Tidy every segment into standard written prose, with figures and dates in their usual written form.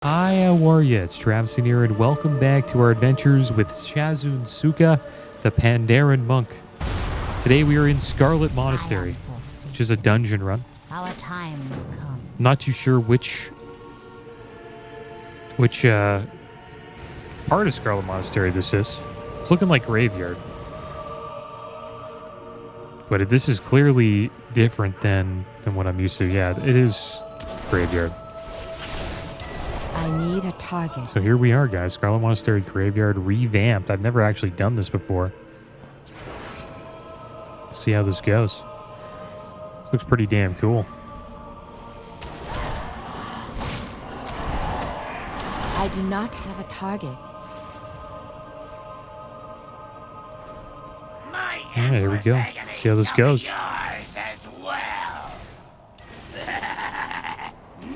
Hi, how are you? It's Traviseen here, and welcome back to our adventures with Shazun Suka, the Pandaren monk. Today we are in Scarlet Monastery, which is a dungeon run. Our time will come. Not too sure which part of Scarlet Monastery this is. It's looking like Graveyard. But this is clearly different than what I'm used to. Yeah, it is Graveyard. I need a target. So here we are, guys. Scarlet Monastery Graveyard revamped. I've never actually done this before. Let's see how this goes. Looks pretty damn cool. I do not have a target. Alright, here we go. See how this goes. Yours as well.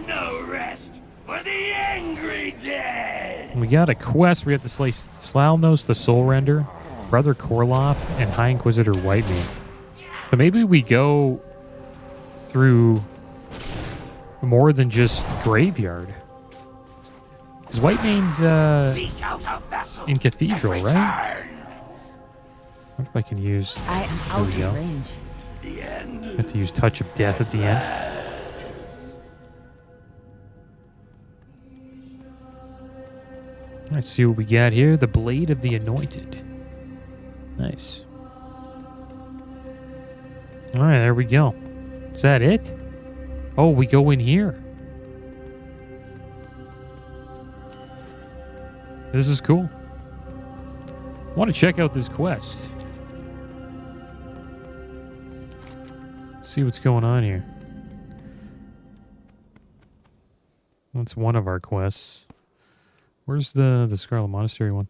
No rest for the angry dead. We got a quest. We have to slay Slalnos the Soul Render, Brother Korloff, and High Inquisitor Whitemane. So maybe we go through more than just Graveyard. Because Whitemane's in Cathedral, right? I wonder if I can use... I am out of range. The end. I have to use Touch of Death at the end. Let's see what we got here. The Blade of the Anointed. Nice. Alright, there we go. Is that it? Oh, we go in here. This is cool. I want to check out this quest. See what's going on here. That's one of our quests. Where's the Scarlet Monastery one?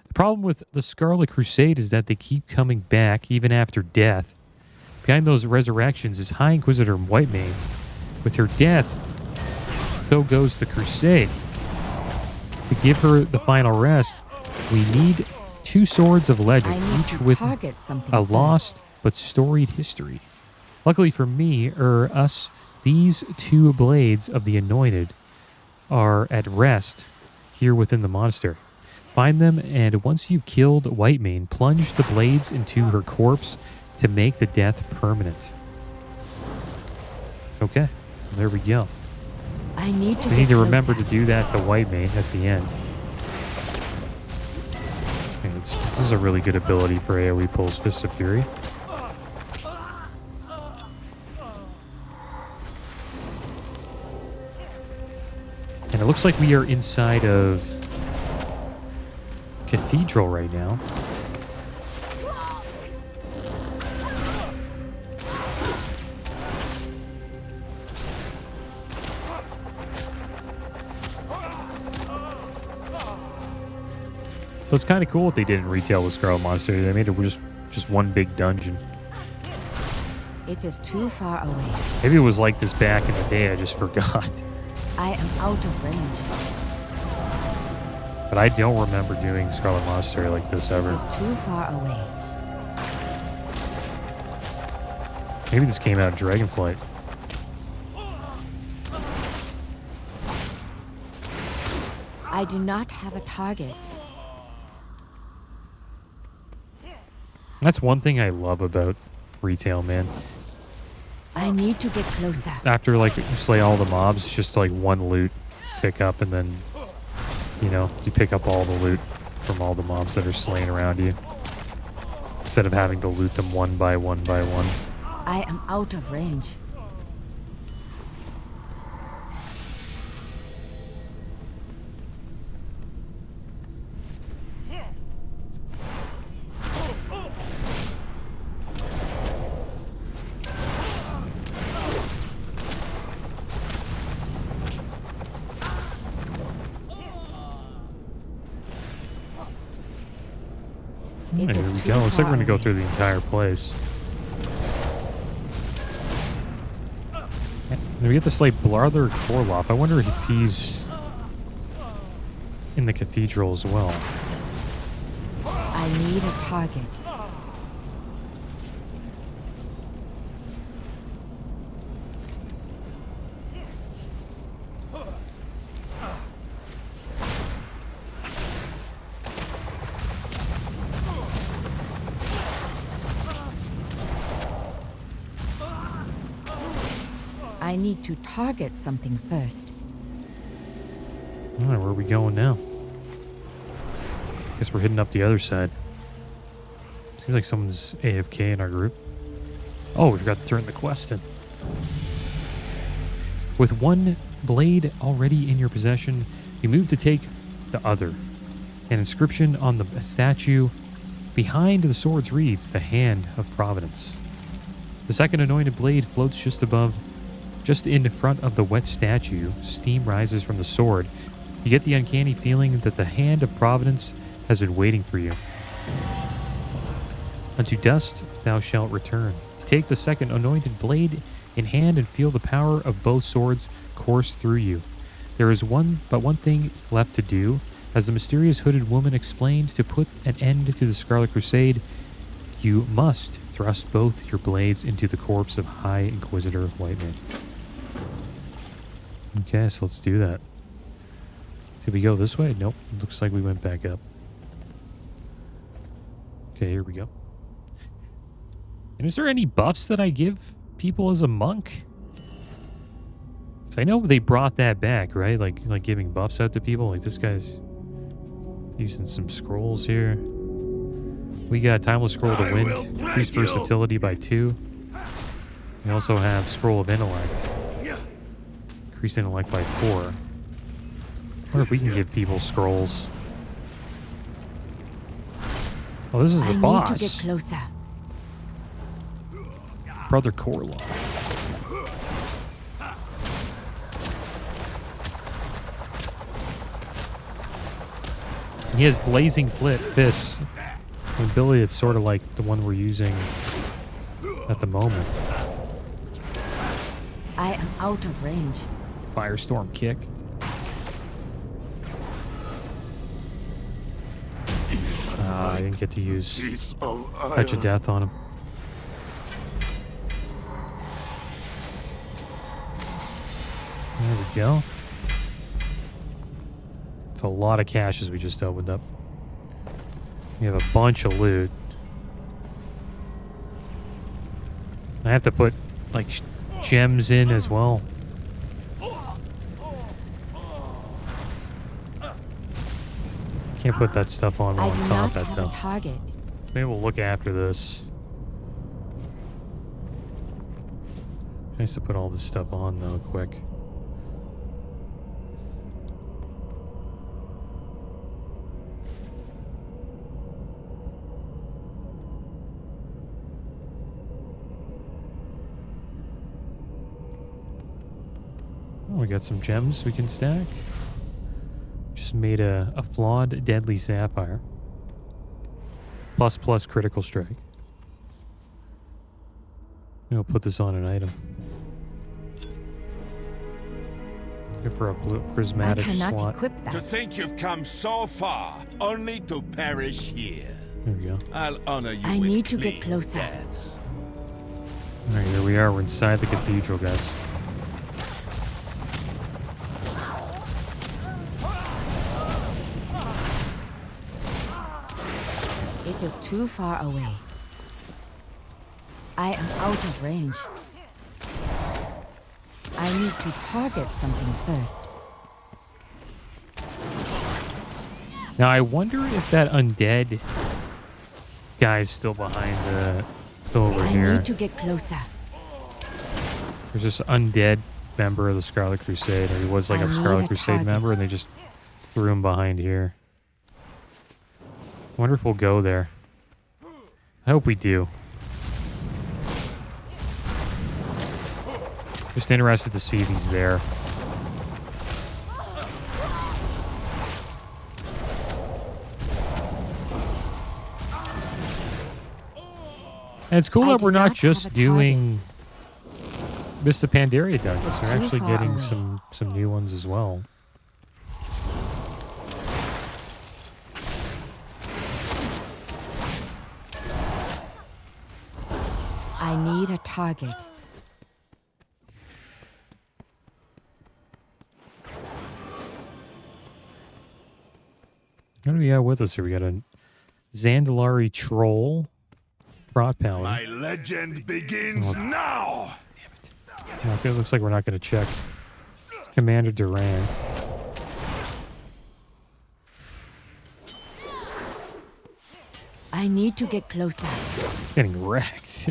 The problem with the Scarlet Crusade is that they keep coming back even after death. Behind those resurrections is High Inquisitor Whitemane. With her death, so goes the Crusade. To give her the final rest, we need 2 Swords of Legend, each with a lost but storied history. Luckily for me, or us, these 2 blades of the Anointed are at rest here within the monastery. Find them, and once you've killed Whitemane, plunge the blades into her corpse to make the death permanent. Okay, there we go. I need to. We need to remember to do that to Whitemane at the end. Okay, this is a really good ability for AoE pulls Fist of Fury. And it looks like we are inside of Cathedral right now. So it's kind of cool what they did in retail with Scarlet Monastery. They made it just one big dungeon. It is too far away. Maybe it was like this back in the day. I just forgot. I am out of range. But I don't remember doing Scarlet Monastery like this ever. It is too far away. Maybe this came out in Dragonflight. I do not have a target. That's one thing I love about retail, man. I need to get closer. After, like, you slay all the mobs, it's just, like, one loot pick up, and then, you know, you pick up all the loot from all the mobs that are slain around you. Instead of having to loot them one by one by one. I am out of range. There we go. Looks like we're going to go through the entire place. And we get to slay Brother Korloff. I wonder if he's in the cathedral as well. I need a target. I need to target something first. All right, where are we going now? Guess we're hitting up the other side. Seems like someone's AFK in our group. Oh, we forgot to turn the quest in. With one blade already in your possession, you move to take the other. An inscription on the statue behind the swords reads, "The Hand of Providence." The second anointed blade floats just in front of the wet statue. Steam rises from the sword. You get the uncanny feeling that the Hand of Providence has been waiting for you. Unto dust thou shalt return. Take the second anointed blade in hand and feel the power of both swords course through you. There is one thing left to do. As the mysterious hooded woman explained, to put an end to the Scarlet Crusade, you must thrust both your blades into the corpse of High Inquisitor Whiteman. Okay, so let's do that. Did we go this way? Nope. Looks like we went back up. Okay, here we go. And is there any buffs that I give people as a monk? Because I know they brought that back, right? Like giving buffs out to people. Like this guy's using some scrolls here. We got Timeless Scroll of the Wind, increased versatility by 2. We also have Scroll of Intellect, increased intellect by 4. I wonder if we can give people scrolls. Oh, this is the boss. I need to get closer. Brother Corlock. He has Blazing Fist. An ability that's sort of like the one we're using at the moment. I am out of range. Firestorm Kick. I didn't get to use Touch of Death on him. There we go. It's a lot of caches we just opened up. We have a bunch of loot. I have to put, like, gems in as well. Can't put that stuff on while I'm combat, though. Target. Maybe we'll look after this. Nice to put all this stuff on, though, quick. Oh, we got some gems we can stack. Just made a flawed deadly sapphire. ++ critical strike. We'll put this on an item. Here for a blue prismatic I cannot slot. equip that. To think you've come so far, only to perish here. There we go. I'll honor you I with need to get clean closer. deaths. Alright, here we are. We're inside the cathedral, guys. It is too far away. I am out of range. I need to target something first. Now, I wonder if that undead guy's still behind the... Still over I here. need to get closer. There's this undead member of the Scarlet Crusade, or he was like I a need Scarlet a Crusade target. member, and they just threw him behind here. I wonder if we'll go there. I hope we do. Just interested to see if he's there. And it's cool I that do we're not not just have a doing Mr. Pandaria dungeons. It's We're too actually far getting away. some new ones as well. I need a target. What do we got with us here? We got a Zandalari Troll. Prot Paladin. My legend begins now! Okay, it looks like we're not going to check. It's Commander Durand. I need to get closer. Getting wrecked.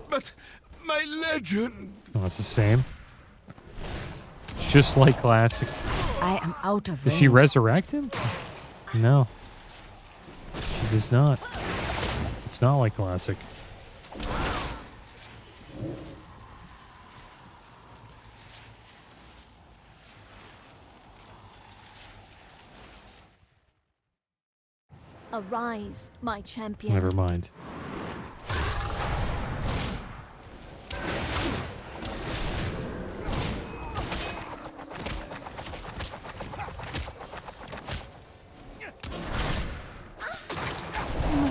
But my legend. Oh, it's the same. It's just like classic. I am out of Does range. she resurrect him? No. She does not. It's not like classic. Arise, my champion. Never mind.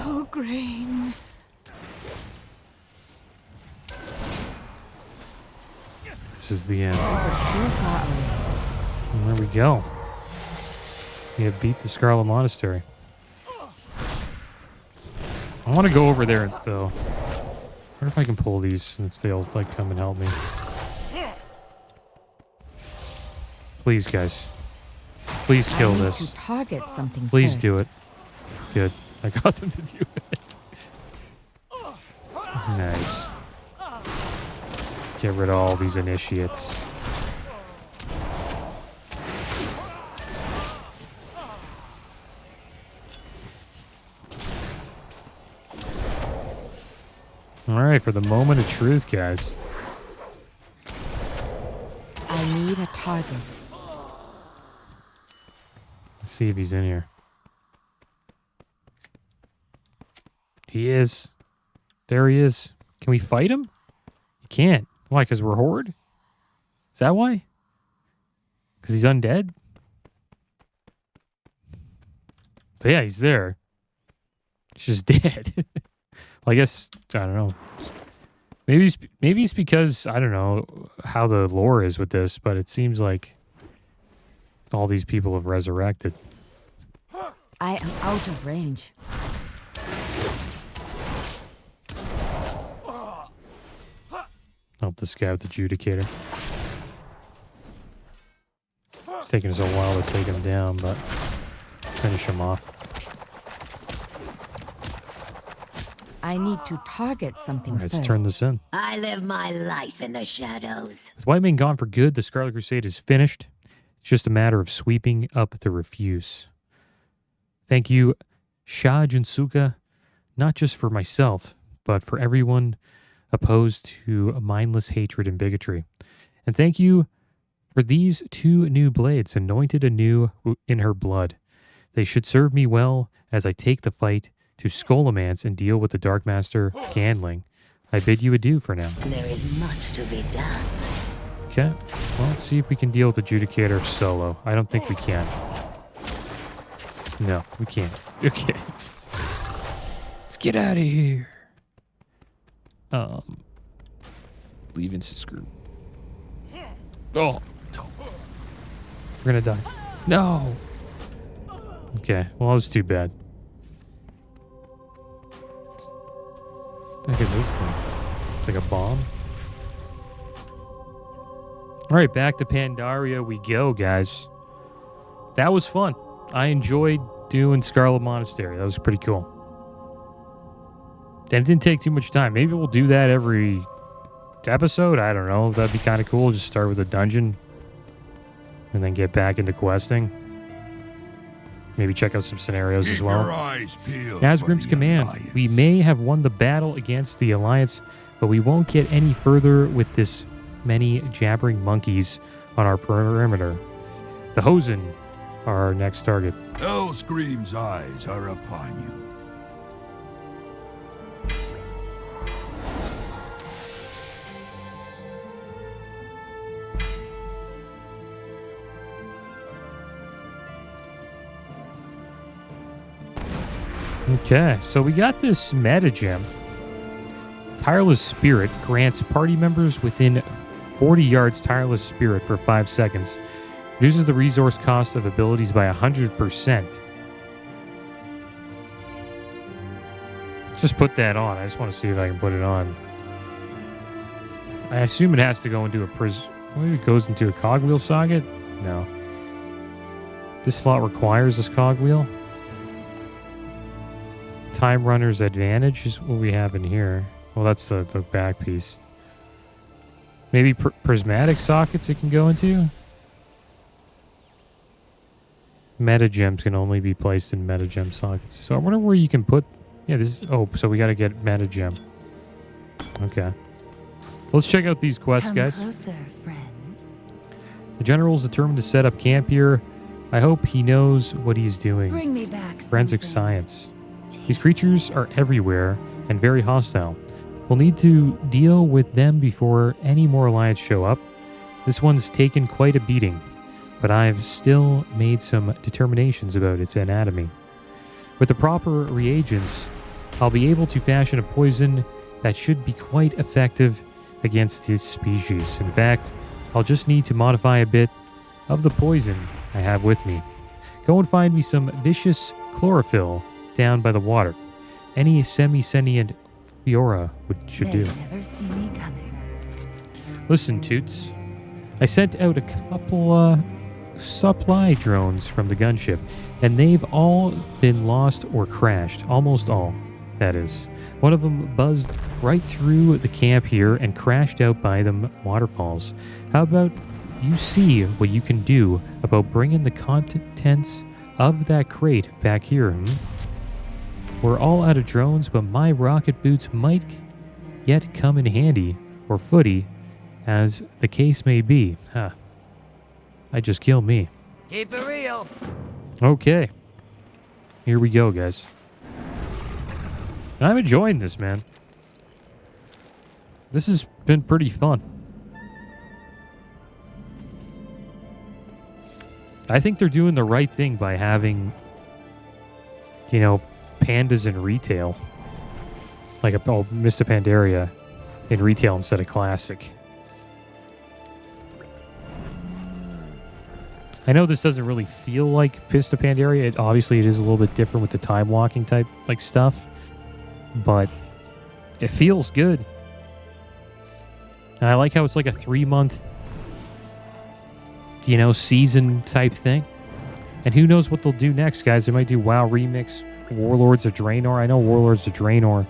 No grain. This is the end. Too far away. And there we go. We have beat the Scarlet Monastery. I want to go over there, though. I wonder if I can pull these, and if they'll, like, come and help me. Please, guys. Please kill I need this. to target something Please first. do it. Good. I got them to do it. Nice. Get rid of all these initiates. Alright, for the moment of truth, guys. I need a target. Let's see if he's in here. He is. There he is. Can we fight him? You can't. Why? Because we're Horde? Is that why? Because he's undead? But yeah, he's there. He's just dead. Well, I guess, I don't know. Maybe it's because, I don't know how the lore is with this, but it seems like all these people have resurrected. I am out of range. Help this guy with the Judicator. It's taking us a while to take him down, but finish him off. I need to target something All right, first. let's turn this in. I live my life in the shadows. With White Man gone for good, the Scarlet Crusade is finished. It's just a matter of sweeping up the refuse. Thank you, Shah Junsuka, not just for myself, but for everyone opposed to mindless hatred and bigotry. And thank you for these 2 new blades, anointed anew in her blood. They should serve me well as I take the fight to Scholomance and deal with the Dark Master Ganling. I bid you adieu for now. There is much to be done. Okay, well, let's see if we can deal with the Judicator solo. I don't think we can. No, we can't. Okay. Let's get out of here. Leave instant screw. Oh, no. We're gonna die. No. Okay, well, that was too bad. What the heck is this thing? It's like a bomb? All right, back to Pandaria we go, guys. That was fun. I enjoyed doing Scarlet Monastery. That was pretty cool. And it didn't take too much time. Maybe we'll do that every episode. I don't know. That'd be kind of cool. Just start with a dungeon and then get back into questing. Maybe check out some scenarios as well. Nazgrim's command. We may have won the battle against the Alliance, but we won't get any further with this many jabbering monkeys on our perimeter. The Hosen are our next target. Hellscream's eyes are upon you. Okay, so we got this meta gem. Tireless Spirit grants party members within 40 yards Tireless Spirit for 5 seconds. Reduces the resource cost of abilities by 100%. Let's just put that on. I just want to see if I can put it on. I assume it has to go into a Maybe it goes into a cogwheel socket? No. This slot requires this cogwheel. Time Runner's Advantage is what we have in here. Well, that's the back piece. Maybe prismatic sockets it can go into? Metagems can only be placed in metagem sockets. So I wonder where you can put... Yeah, this is... Oh, so we got to get metagem. Okay. Let's check out these quests, guys. Closer, friend. The general's determined to set up camp here. I hope he knows what he's doing. Bring me back Forensic something. science. These creatures are everywhere and very hostile. We'll need to deal with them before any more alliance show up. This one's taken quite a beating, but I've still made some determinations about its anatomy. With the proper reagents, I'll be able to fashion a poison that should be quite effective against this species. In fact, I'll just need to modify a bit of the poison I have with me. Go and find me some vicious chlorophyll down by the water. Any semi-sentient Fiora should do. Never see me coming. Listen, Toots. I sent out a couple supply drones from the gunship, and they've all been lost or crashed. Almost all, that is. One of them buzzed right through the camp here and crashed out by the waterfalls. How about you see what you can do about bringing the contents of that crate back here? We're all out of drones, but my rocket boots might yet come in handy, or footy, as the case may be. Huh. I just killed me. Keep it real. Okay. Here we go, guys. And I'm enjoying this, man. This has been pretty fun. I think they're doing the right thing by having, you know, pandas in retail. Like Mr. Pandaria in retail instead of classic. I know this doesn't really feel like Mr. Pandaria. Obviously, it is a little bit different with the time walking type like stuff. But it feels good. And I like how it's like a 3-month, you know, season type thing. And who knows what they'll do next, guys. They might do WoW Remix, Warlords of Draenor. I know Warlords of Draenor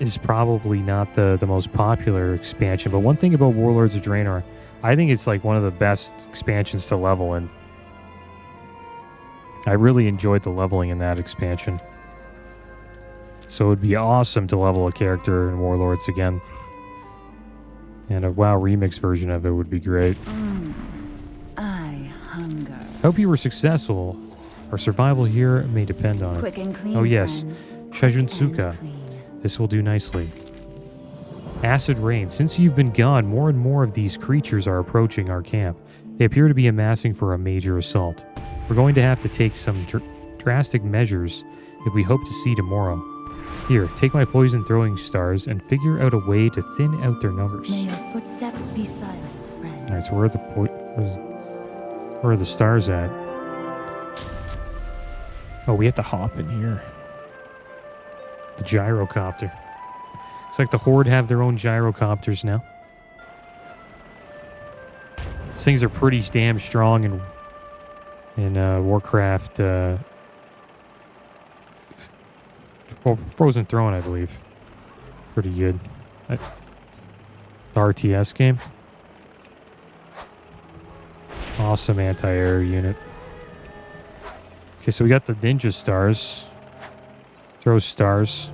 is probably not the most popular expansion. But one thing about Warlords of Draenor, I think it's like one of the best expansions to level in. I really enjoyed the leveling in that expansion. So it would be awesome to level a character in Warlords again. And a WoW Remix version of it would be great. I hunger. Hope you were successful. Our survival here may depend on Quick it. and clean. Oh yes, friend. Shajunsuka. And clean. This will do nicely. Acid rain. Since you've been gone, more and more of these creatures are approaching our camp. They appear to be amassing for a major assault. We're going to have to take some drastic measures if we hope to see tomorrow. Here, take my poison throwing stars and figure out a way to thin out their numbers. May your footsteps be silent, friend. Alright, so where are the stars at? Oh, we have to hop in here. The gyrocopter. Looks like the Horde have their own gyrocopters now. These things are pretty damn strong in Warcraft. Well, Frozen Throne, I believe. Pretty good. The RTS game. Awesome anti-air unit. Okay, so we got the ninja stars. Throw stars.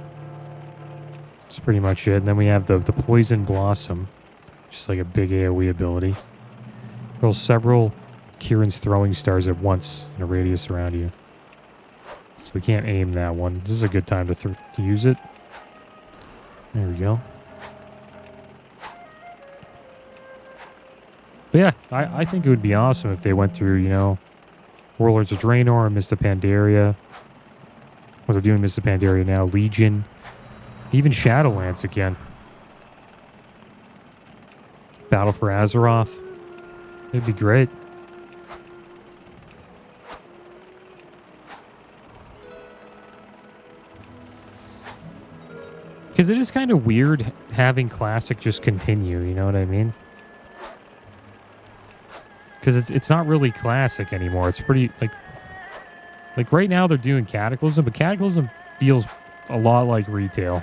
That's pretty much it. And then we have the poison blossom. Just like a big AoE ability. Throw several Kieran's throwing stars at once in a radius around you. So we can't aim that one. This is a good time to use it. There we go. But yeah, I think it would be awesome if they went through, you know, Warlords of Draenor and Mr. Pandaria. What they're doing Mr. Pandaria now. Legion. Even Shadowlands again. Battle for Azeroth. It'd be great. Because it is kind of weird having Classic just continue, you know what I mean? Because it's not really Classic anymore. It's pretty, like right now they're doing Cataclysm, but Cataclysm feels a lot like retail.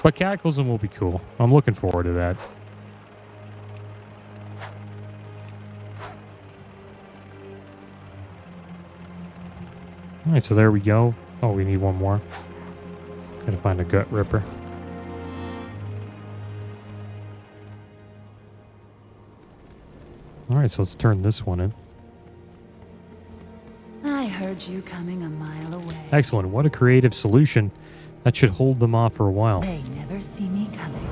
But Cataclysm will be cool. I'm looking forward to that. All right, so there we go. Oh, we need one more. Gotta find a gut ripper. All right, so let's turn this one in. I heard you coming a mile away. Excellent. What a creative solution. That should hold them off for a while. They never see me coming.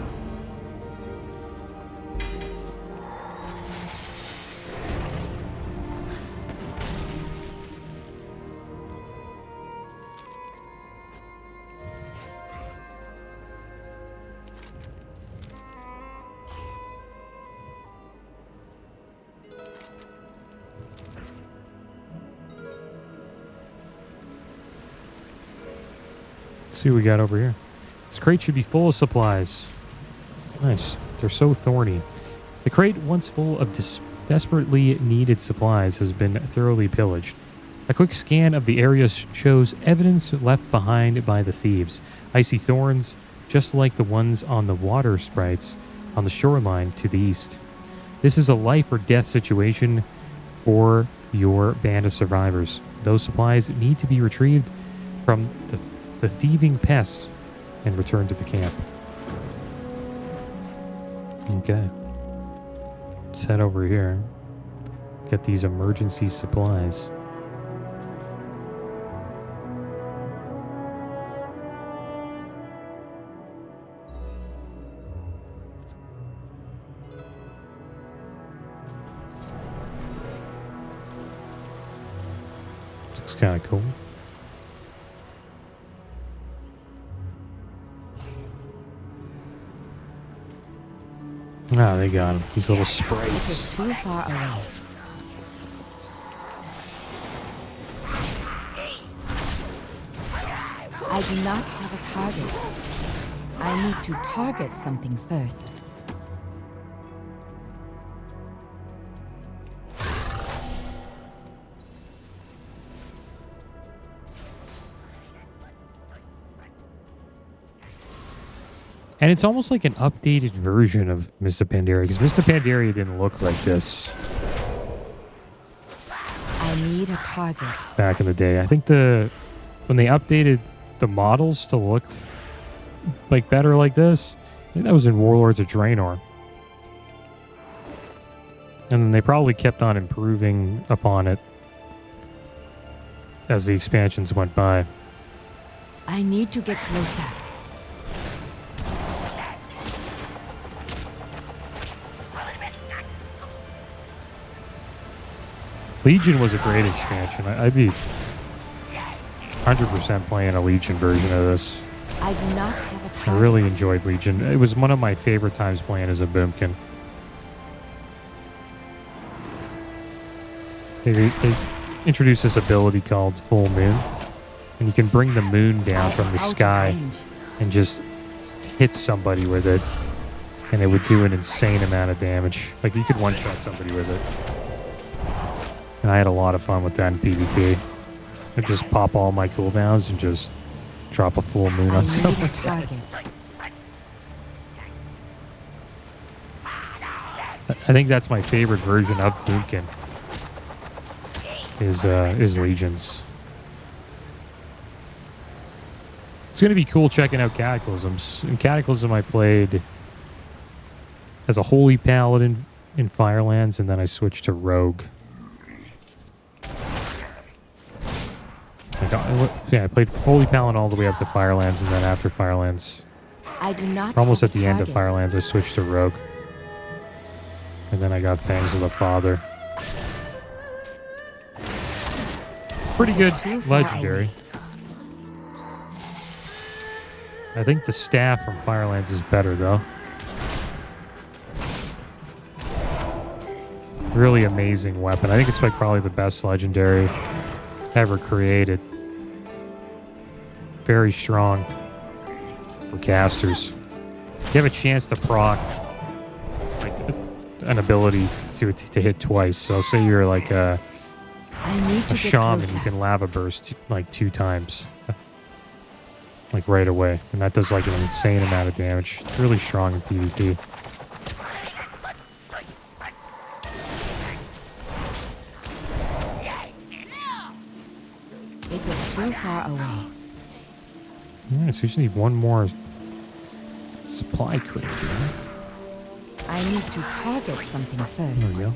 See what we got over here. This crate should be full of supplies. Nice. They're so thorny. The crate, once full of desperately needed supplies, has been thoroughly pillaged. A quick scan of the area shows evidence left behind by the thieves. Icy thorns, just like the ones on the water sprites on the shoreline to the east. This is a life or death situation for your band of survivors. Those supplies need to be retrieved from the thieving pests and returned to the camp. Okay. Let's head over here. Get these emergency supplies. Looks kind of cool. Ah, they got him. These little It sprites. is too far away. I do not have a target. I need to target something first. And it's almost like an updated version of Mr. Pandaria, because Mr. Pandaria didn't look like this I need a target. back in the day. I think when they updated the models to look like better like this, I think that was in Warlords of Draenor. And then they probably kept on improving upon it as the expansions went by. I need to get closer. Legion was a great expansion. I'd be 100% playing a Legion version of this. I do not have a I target. really enjoyed Legion. It was one of my favorite times playing as a Boomkin. They introduced this ability called Full Moon, and you can bring the moon down from the Out of sky range. and just hit somebody with it, and it would do an insane amount of damage. Like, you could one-shot somebody with it. And I had a lot of fun with that in PvP. I'd just pop all my cooldowns and just drop a full moon I on need a someone's head. target. I think that's my favorite version of Boomkin. Is Legions. It's gonna be cool checking out Cataclysms. In Cataclysm I played as a Holy Paladin in Firelands, and then I switched to Rogue. I played Holy Paladin all the way up to Firelands, and then after Firelands, I do not almost have at the a end of target. Firelands, I switched to Rogue. And then I got Fangs of the Father. Pretty good legendary. I think the staff from Firelands is better, though. Really amazing weapon. I think it's like probably the best legendary ever created. Very strong for casters. You have a chance to proc like an ability to hit twice. So say you're like a shaman, you can lava burst like 2 times. Like right away. And that does like an insane amount of damage. It's really strong in PvP. It is too far away. Alright, so we just need one more supply crate. Right? I need to target something There first. we go.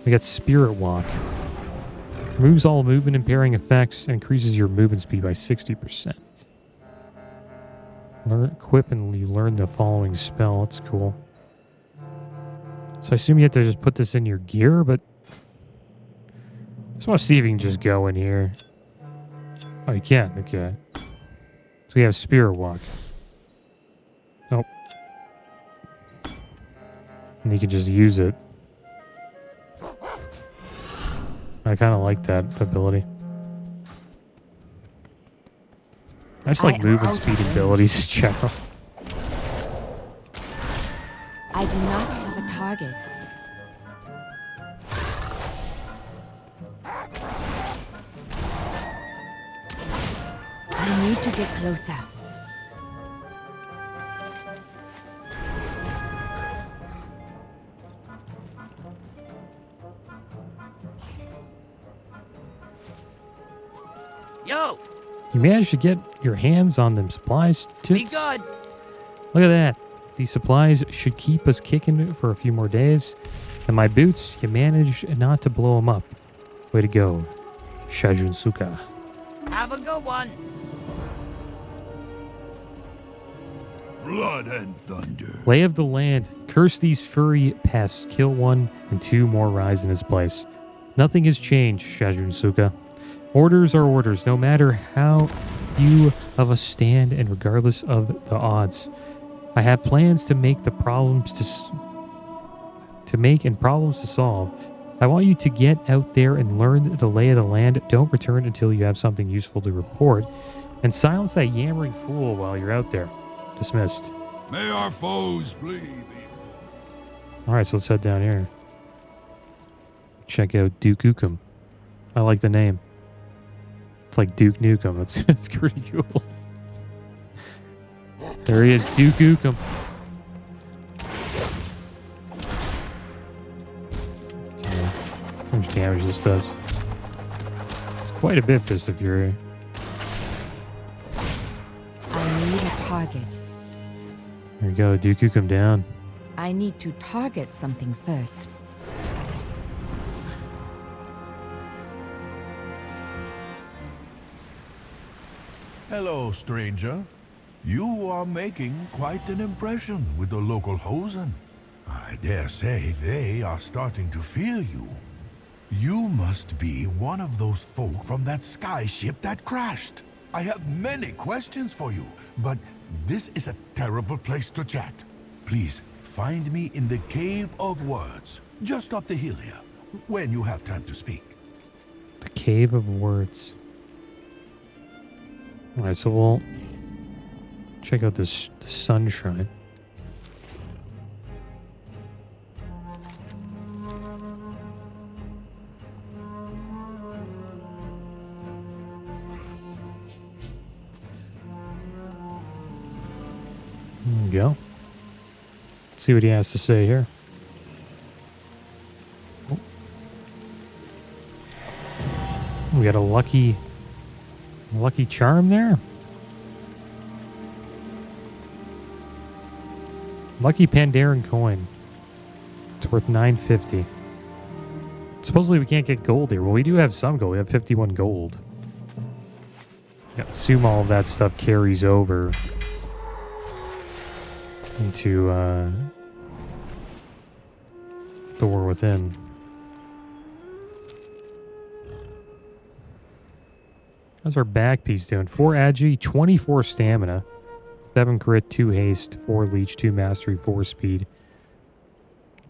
We got Spirit Walk. Removes all movement impairing effects and increases your movement speed by 60%. Equip and you learn the following spell. That's cool. So I assume you have to just put this in your gear, but I just want to see if you can just go in here. Oh, you can. Okay. So we have Spirit Walk. Nope. And you can just use it. I kind of like that ability. I just like movement speed abilities in general. I do not have a target. I need to get closer. Yo, You managed to get your hands on them supplies, be Toots? good. Look at that. These supplies should keep us kicking for a few more days. And my boots, you managed not to blow them up. Way to go, Shajunsuka. Have a good one. Blood and thunder. Lay of the land. Curse these furry pests. Kill 1 and 2 more rise in his place. Nothing has changed, Shajunsuka. Orders are orders, no matter how you of us stand and regardless of the odds. I have plans to make problems to solve. I want you to get out there and learn the lay of the land. Don't return until you have something useful to report. And silence that yammering fool while you're out there. Dismissed. May our foes flee. Alright, so let's head down here. Check out Duke Nukem. I like the name. It's like Duke Nukem. It's pretty cool. There he is, Duke Nukem. Okay. How much damage this does. It's quite a bit, Fist of Fury. I need a target. There you go, Duke Nukem down. I need to target something first. Hello, stranger. You are making quite an impression with the local hosen. I dare say they are starting to fear you. You must be one of those folk from that sky ship that crashed. I have many questions for you, but this is a terrible place to chat. Please, find me in the Cave of Words, just up the hill here, when you have time to speak. The Cave of Words. Alright, so we'll check out this the Sun Shrine. There we go. See what he has to say here. Oh. We got a lucky charm there. Lucky Pandaren coin. It's worth $9.50. Supposedly we can't get gold here. Well, we do have some gold. We have 51 gold. Yeah, assume all of that stuff carries over into the War Within. How's our back piece doing? 4 agi, 24 stamina, 7 crit, 2 haste, 4 leech, 2 mastery, 4 speed.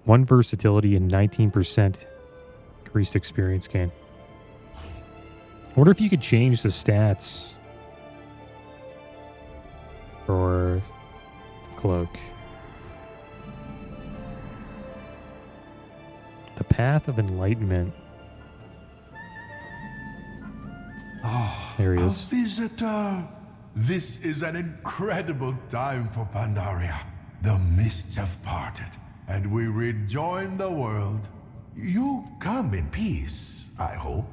1 versatility and 19% increased experience gain. I wonder if you could change the stats for cloak. The Path of Enlightenment. There he A is. visitor. This is an incredible time for Pandaria. The mists have parted, and we rejoin the world. You come in peace, I hope.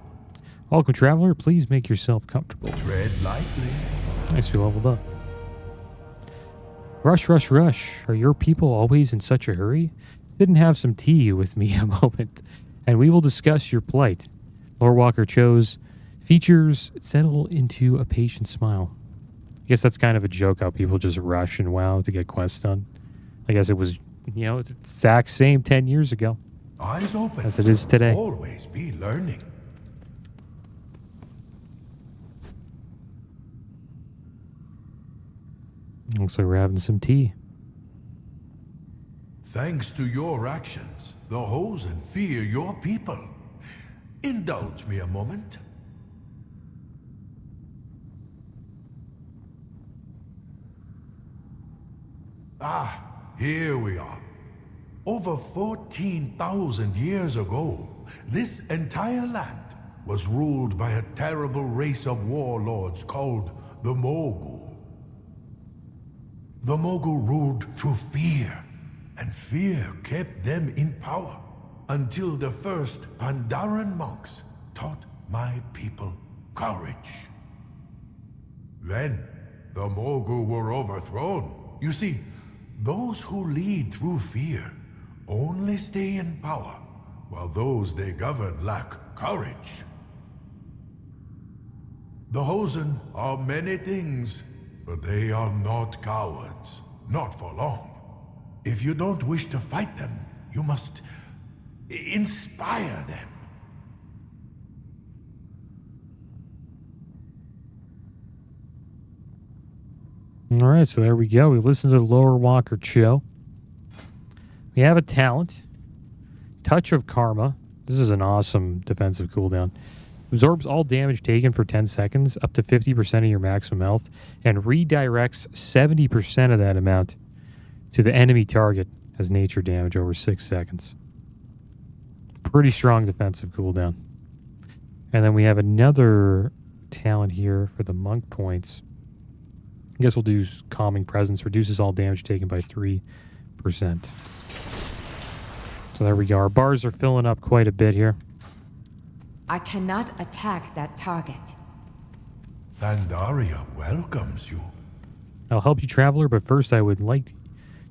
Welcome, traveler. Please make yourself comfortable. Tread lightly. Nice, we leveled up. Rush, rush, rush. Are your people always in such a hurry? Didn't have some tea with me a moment, and we will discuss your plight. Lore Walker chose features settle into a patient smile. I guess that's kind of a joke how people just rush and WoW to get quests done. I guess it was, you know, it's the exact same 10 years ago Eyes open. as it is today. Always be learning. Looks like we're having some tea. Thanks to your actions, the Hosen fear your people. Indulge me a moment. Ah, here we are. Over 14,000 years ago, this entire land was ruled by a terrible race of warlords called the Mogu. The Mogu ruled through fear, and fear kept them in power until the first Pandaren monks taught my people courage. Then, the Mogu were overthrown. You see, those who lead through fear only stay in power, while those they govern lack courage. The Hosen are many things, but they are not cowards. Not for long. If you don't wish to fight them, you must inspire them. All right, so there we go. We listened to the Lore Walker show. We have a talent, Touch of Karma. This is an awesome defensive cooldown. Absorbs all damage taken for 10 seconds, up to 50% of your maximum health, and redirects 70% of that amount to the enemy target as nature damage over 6 seconds. Pretty strong defensive cooldown. And then we have another talent here for the monk points. I guess we'll do Calming Presence. Reduces all damage taken by 3%. So there we go. Our bars are filling up quite a bit here. I cannot attack that target. Pandaria welcomes you. I'll help you, traveler, but first I would like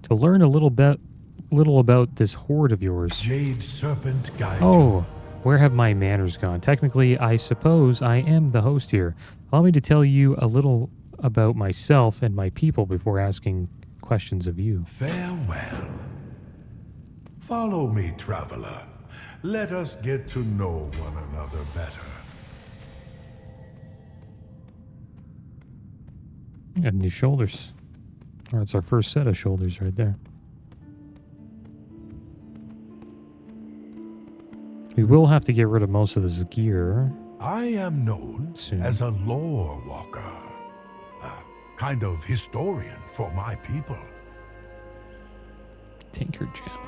to learn a little about this horde of yours. Jade Serpent guide Oh, where have my manners gone? Technically, I suppose I am the host here. Allow me to tell you a little about myself and my people before asking questions of you. Farewell. Follow me, traveler. Let us get to know one another better. Got new shoulders. Oh, it's our first set of shoulders right there. We will have to get rid of most of this gear. I am known Soon. as a lore walker. A kind of historian for my people. Tinker Gem.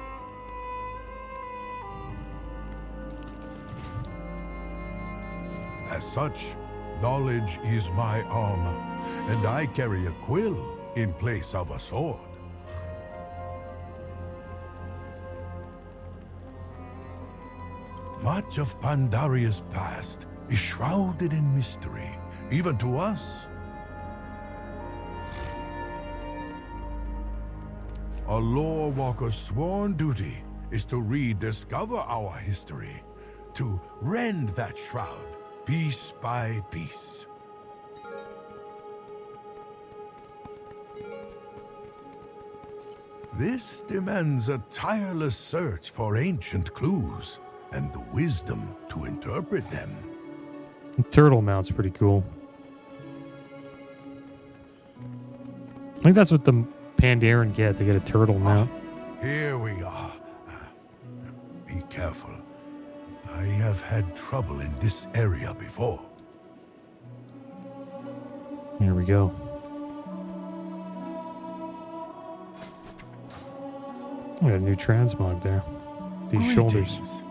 As such, knowledge is my armor, and I carry a quill in place of a sword. Much of Pandaria's past is shrouded in mystery, even to us. A lore walker's sworn duty is to rediscover our history, to rend that shroud piece by piece. This demands a tireless search for ancient clues and the wisdom to interpret them. The turtle mount's pretty cool. I think that's what the Pandaren get. They get a turtle mount. Here we are. careful. I have had trouble in this area before. Here we go. I got a new transmog there. These shoulders. Greetings.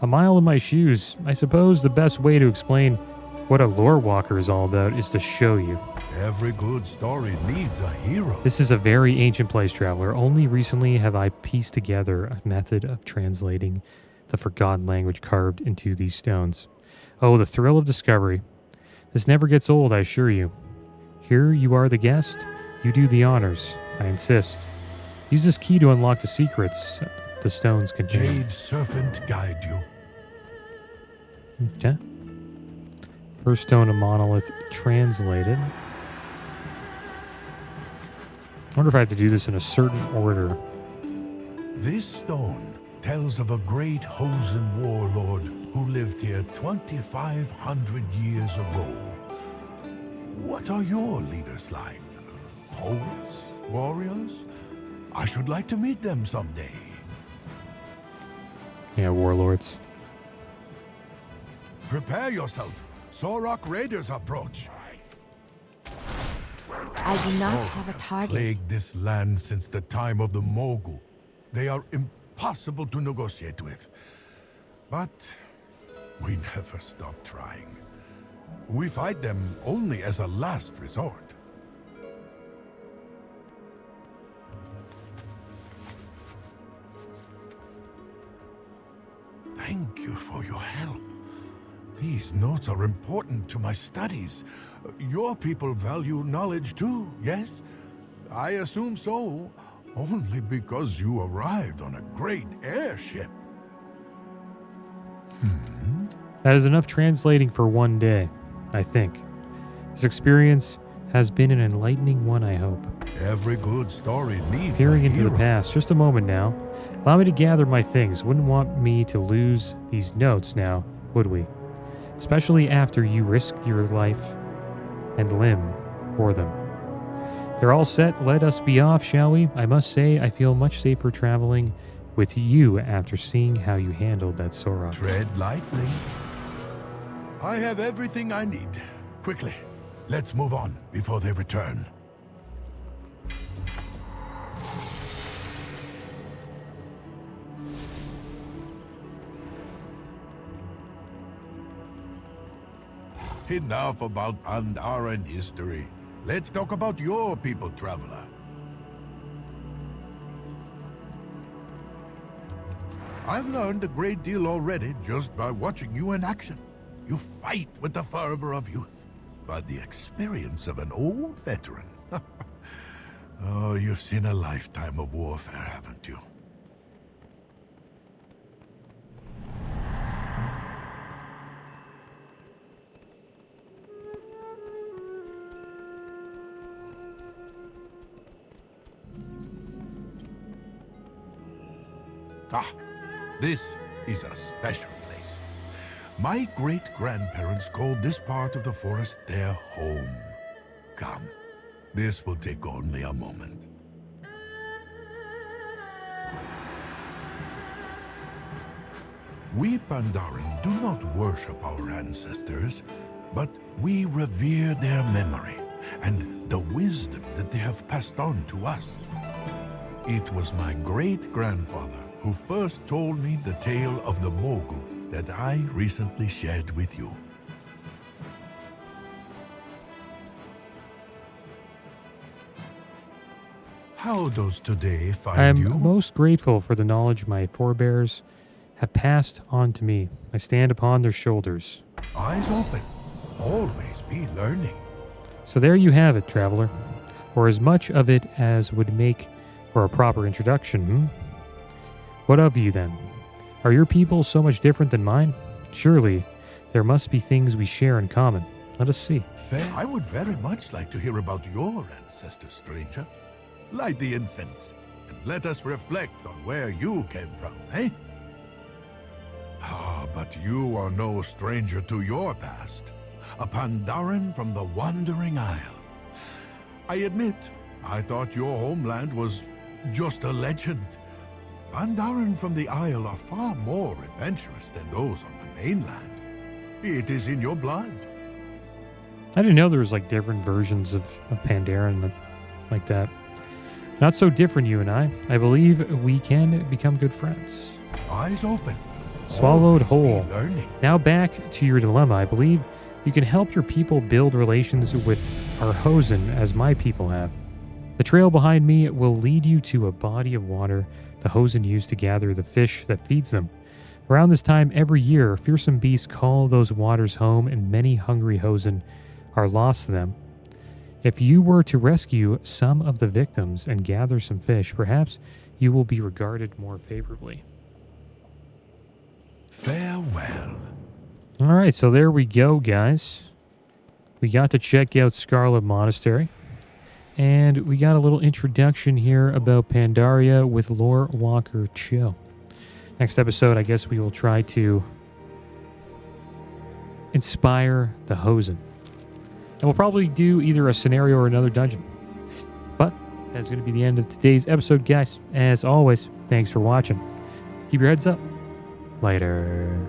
A mile in my shoes. I suppose the best way to explain what a lore walker is all about is to show you. Every good story needs a hero. This is a very ancient place, traveler. Only recently have I pieced together a method of translating the forgotten language carved into these stones. Oh, the thrill of discovery. This never gets old, I assure you. Here you are the guest. You do the honors. I insist. Use this key to unlock the secrets the stones contain. Jade Serpent guide you. Okay. First stone of monolith translated. I wonder if I have to do this in a certain order. This stone tells of a great Hosen warlord who lived here 2,500 years ago. What are your leaders like? Poets? Warriors? I should like to meet them someday. Yeah, warlords. Prepare yourself. Sorok raiders approach. I do not have a target. Plagued this land since the time of the Mogul. They are impossible to negotiate with. But we never stop trying. We fight them only as a last resort. Thank you for your help. These notes are important to my studies. Your people value knowledge too, yes? I assume so, only because you arrived on a great airship. That is enough translating for one day, I think. This experience has been an enlightening one, I hope. Every good story needs Peering a into the hero. past. Just a moment now. Allow me to gather my things. Wouldn't want me to lose these notes now, would we? Especially after you risked your life and limb for them. They're all set. Let us be off, shall we? I must say, I feel much safer traveling with you after seeing how you handled that Sora. Tread lightly. I have everything I need. Quickly, let's move on before they return. Enough about Pandaren history. Let's talk about your people, traveler. I've learned a great deal already just by watching you in action. You fight with the fervor of youth, but the experience of an old veteran. Oh, you've seen a lifetime of warfare, haven't you? Ah, this is a special place. My great-grandparents called this part of the forest their home. Come, this will take only a moment. We Pandaren do not worship our ancestors, but we revere their memory and the wisdom that they have passed on to us. It was my great-grandfather who first told me the tale of the Mogul that I recently shared with you. How does today find I am you? most grateful for the knowledge my forebears have passed on to me. I stand upon their shoulders. Eyes open. Always be learning. So there you have it, traveler. Or as much of it as would make for a proper introduction, What of you, then? Are your people so much different than mine? Surely, there must be things we share in common. Let us see. Fair. I would very much like to hear about your ancestors, stranger. Light the incense, and let us reflect on where you came from, eh? Ah, but you are no stranger to your past. A Pandaren from the Wandering Isle. I admit, I thought your homeland was just a legend. Pandaren from the Isle are far more adventurous than those on the mainland. It is in your blood. I didn't know there was like different versions of Pandaren like that. Not so different, you and I. I believe we can become good friends. Eyes open. Swallowed Always be whole. learning. Now back to your dilemma. I believe you can help your people build relations with our Hosen as my people have. The trail behind me will lead you to a body of water the Hosen use to gather the fish that feeds them. Around this time every year, fearsome beasts call those waters home and many hungry Hosen are lost to them. If you were to rescue some of the victims and gather some fish, perhaps you will be regarded more favorably. Farewell. All right, so there we go, guys. We got to check out Scarlet Monastery. And we got a little introduction here about Pandaria with Lore Walker Cho. Next episode, I guess we will try to inspire the Hosen. And we'll probably do either a scenario or another dungeon. But that's going to be the end of today's episode, guys. As always, thanks for watching. Keep your heads up. Later.